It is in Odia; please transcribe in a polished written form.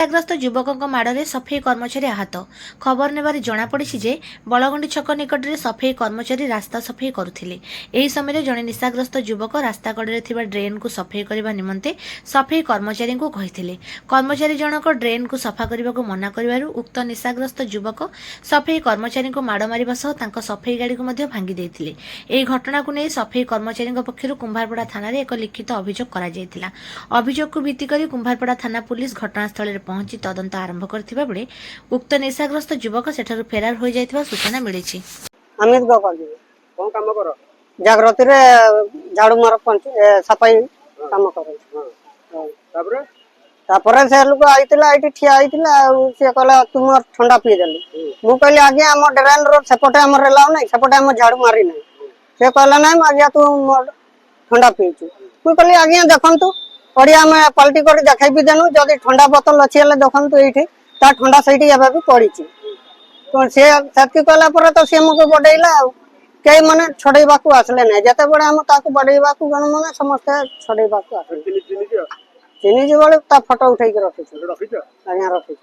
ନିଶାଗ୍ରସ୍ତ ଯୁବକଙ୍କ ମାଡ଼ରେ ସଫେଇ କର୍ମଚାରୀ ଆହତ। ଖବର ନେବାରେ ଜଣାପଡ଼ିଛି ଯେ ବଳଗଣ୍ଡି ଛକ ନିକଟରେ ସଫେଇ କର୍ମଚାରୀ ରାସ୍ତା ସଫେଇ କରୁଥିଲେ। ଏହି ସମୟରେ ଜଣେ ନିଶାଗ୍ରସ୍ତ ଯୁବକ ରାସ୍ତା କଡ଼ରେ ଥିବା ଡ୍ରେନ୍କୁ ସଫେଇ କରିବା ନିମନ୍ତେ ସଫେଇ କର୍ମଚାରୀଙ୍କୁ କହିଥିଲେ। କର୍ମଚାରୀ ଜଣକ ଡ୍ରେନ୍କୁ ସଫା କରିବାକୁ ମନା କରିବାରୁ ଉକ୍ତ ନିଶାଗ୍ରସ୍ତ ଯୁବକ ସଫେଇ କର୍ମଚାରୀଙ୍କୁ ମାଡ଼ ମାରିବା ସହ ତାଙ୍କ ସଫେଇ ଗାଡ଼ିକୁ ମଧ୍ୟ ଭାଙ୍ଗି ଦେଇଥିଲେ। ଏହି ଘଟଣାକୁ ନେଇ ସଫେଇ କର୍ମଚାରୀଙ୍କ ପକ୍ଷରୁ କୁମ୍ଭାରପଡ଼ା ଥାନାରେ ଏକ ଲିଖିତ ଅଭିଯୋଗ କରାଯାଇଥିଲା। ଅଭିଯୋଗକୁ ଭିତ୍ତି କରି କୁମ୍ଭାରପଡ଼ା ଥାନା ପୁଲିସ ଘଟଣାସ୍ଥଳରେ ପହଞ୍ଚି ତଦନ୍ତ ଆରମ୍ଭ କରିଥିବା ବେଳେ ଉକ୍ତ ନିଶାଗ୍ରସ୍ତ ଯୁବକ ସେଠାରୁ ଫେରାର ହୋଇଯାଇଥିବା ସୂଚନା ମିଳିଛି। अमित गोपाल कौन काम कर जागृति रे झाड़ू मार सफाई काम करे तापरे से लोग आइतिला आइति ठिया आइतिला से कहला तुम ठंडा पी देली मु कहली आगे हम ड्रेन रो सेपटे हमर रेलाव नै सेपटे हम झाड़ू मारी नै से कहला नै आगे तू ठंडा पीचु मु कहली आगे देखंतु पड़िया में पलटी कर देखाई भी देनु जदि ठंडा बोतल अछि हले देखंतु एठी ता ठंडा सैठी एबा भी पड़ीची तो से सत्य कहला पर तो से मको बडैला कई माने छड़ैबा को आसले नै जते बडे हम ताको बडैबा को गण माने समस्त छड़ैबा को आसले चिनी जे बळे ता फोटो उठाई के रखिछ आज्ञा रखिछ।